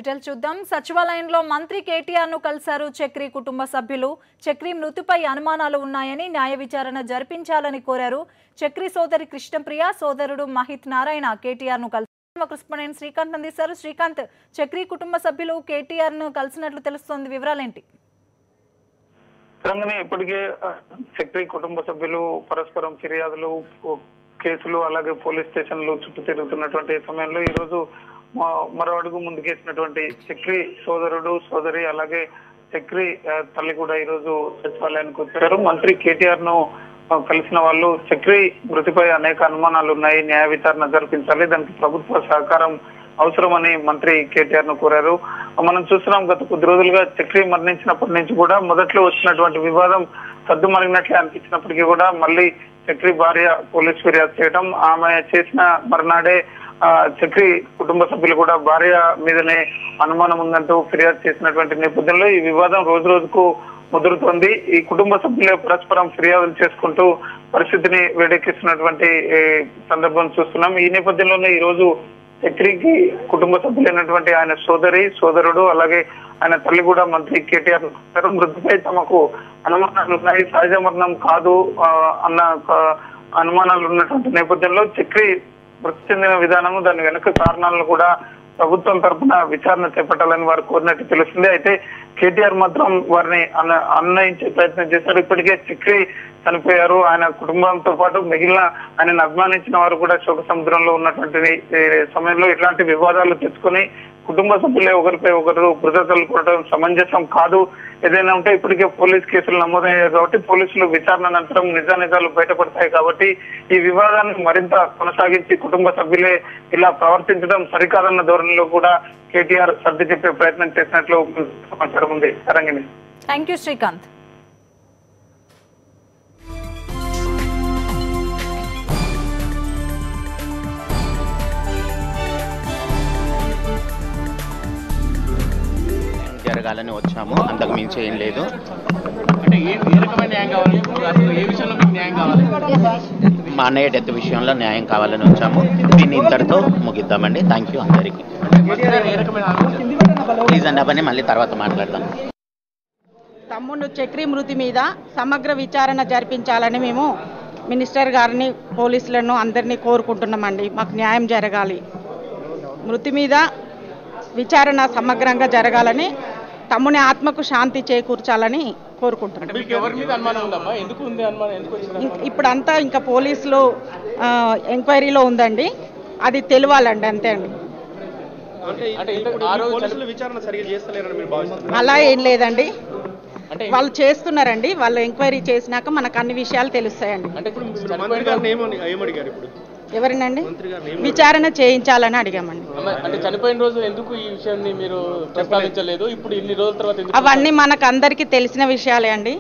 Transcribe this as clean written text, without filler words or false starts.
Details చూద్దాం. సచివాలయంలో మంత్రి కేటీఆర్ ను కలిశారు చక్రి కుటుంబ సభ్యులు. చక్రి మృతిపై అనుమానాలు ఉన్నాయని న్యాయ విచారణ జరిపించాలని కోరారు. చక్రి సోదరి కృష్ణప్రియ, సోదరుడు మహిత్ నారాయణ కేటీఆర్ ను కలిశారు. కరెస్పాండెంట్ శ్రీకాంత్ అందిస్తారు. శ్రీకాంత్, చక్రి కుటుంబ సభ్యులు కేటీఆర్ ను కలిసినట్లు తెలుస్తోంది, వివరాలేంటి? ఇప్పటికే చక్రి కుటుంబ సభ్యులు పరస్పరం ఫిర్యాదులు, కేసులు, అలాగే పోలీస్ స్టేషన్లు చుట్టూ తిరుగుతున్నటువంటి సమయంలో ఈ రోజు మరో అడుగు ముందుకేసినటువంటి చక్రి సోదరుడు, సోదరి, అలాగే చక్రి తల్లి కూడా ఈ రోజు సచివాలయానికి వచ్చారు. మంత్రి కేటీఆర్ ను కలిసిన వాళ్ళు చక్రి మృతిపై అనేక అనుమానాలు ఉన్నాయి, న్యాయ విచారణ జరిపించాలి, దానికి ప్రభుత్వ సహకారం అవసరమని మంత్రి కేటీఆర్ ను కోరారు. మనం చూస్తున్నాం, గత కొద్ది రోజులుగా చక్రి మరణించినప్పటి నుంచి కూడా మొదట్లో వచ్చినటువంటి వివాదం సద్దుమణిగినట్లే అనిపించినప్పటికీ కూడా మళ్ళీ చక్రి భార్య పోలీస్ ఫిర్యాదు చేయడం, ఆమె చేసిన మర్నాడే చక్రి కుటుంబ సభ్యులు కూడా భార్య మీదనే అనుమానం ఉందంటూ ఫిర్యాదు చేసినటువంటి నేపథ్యంలో ఈ వివాదం రోజు రోజుకు ముదురుతోంది. ఈ కుటుంబ సభ్యులే పరస్పరం ఫిర్యాదులు చేసుకుంటూ పరిస్థితిని వేడెక్కిస్తున్నటువంటి సందర్భం చూస్తున్నాం. ఈ నేపథ్యంలోనే ఈ రోజు చక్రికి కుటుంబ సభ్యులైనటువంటి ఆయన సోదరి, సోదరుడు, అలాగే ఆయన తల్లి కూడా మంత్రి కేటీఆర్ మృతిపై తమకు అనుమానాలు ఉన్నాయి, సహజ మరణం కాదు అన్న అనుమానాలు ఉన్నటువంటి నేపథ్యంలో చక్రి మృతి చెందిన విధానము, దాని వెనుక కారణాలను కూడా ప్రభుత్వం తరఫున విచారణ చేపట్టాలని వారు కోరినట్టు తెలుస్తుంది. అయితే కేటీఆర్ మాత్రం వారిని అన్వయించే ప్రయత్నం చేశారు. ఇప్పటికే చక్రి చనిపోయారు, ఆయన కుటుంబంతో పాటు మిగిలిన ఆయనను అభిమానించిన వారు కూడా శోక సముద్రంలో ఉన్నటువంటి సమయంలో ఇట్లాంటి వివాదాలు తెచ్చుకొని కుటుంబ సభ్యులే ఒకరిపై ఒకరు బృదతలు కొట్టడం సమంజసం కాదు. ఏదైనా ఉంటే ఇప్పటికే పోలీస్ కేసులు నమోదయ్యాయి కాబట్టి పోలీసులు విచారణ అనంతరం నిజానిజాలు బయటపడతాయి కాబట్టి ఈ వివాదాన్ని మరింత కొనసాగించి కుటుంబ సభ్యులే ఇలా ప్రవర్తించడం సరికాదన్న ధోరణిలో కూడా కేటీఆర్ సర్ది చెప్పే ప్రయత్నం చేసినట్లు సమాచారం ఉంది. తరంగిణి. Thank you Srikanth. జరగాలని వచ్చాము, అంతకు మించి ఏం లేదు. అంటే ఏ రకమైన న్యాయం కావాలి, అసలు ఏ విషయంలో మీకు న్యాయం కావాలి? మా అన్నయ్య డెత్ విషయంలో న్యాయం కావాలని వచ్చాము. దీన్ని ఇంతటితో ముగిద్దామండి. థ్యాంక్ యూ అందరికీ. ప్లీజ్ అండి, అవన్నీ మళ్ళీ తర్వాత మాట్లాడదాం. తమ్ముడు చక్రి మృతి మీద సమగ్ర విచారణ జరిపించాలని మేము మినిస్టర్ గారిని, పోలీసులను అందరినీ కోరుకుంటున్నామండి. మాకు న్యాయం జరగాలి, మృతి మీద విచారణ సమగ్రంగా జరగాలని, తమ్ముని ఆత్మకు శాంతి చేకూర్చాలని కోరుకుంటున్నాం. ఇప్పుడంతా ఇంకా పోలీసులు ఎంక్వైరీలో ఉందండి, అది తెలియాలండి, అంతే అండి. అలా ఏం లేదండి, వాళ్ళు చేస్తున్నారండి. వాళ్ళు ఎంక్వైరీ చేసినాక మనకు అన్ని విషయాలు తెలుస్తాయండి. ఎవరినండి విచారణ చేయించాలని అడిగామండి. అంటే చనిపోయిన రోజు ఎందుకు ఈ విషయాన్ని మీరు ప్రస్తావించలేదు? ఇప్పుడు ఇన్ని రోజుల తర్వాత అవన్నీ మనకు అందరికీ తెలిసిన విషయాలే అండి.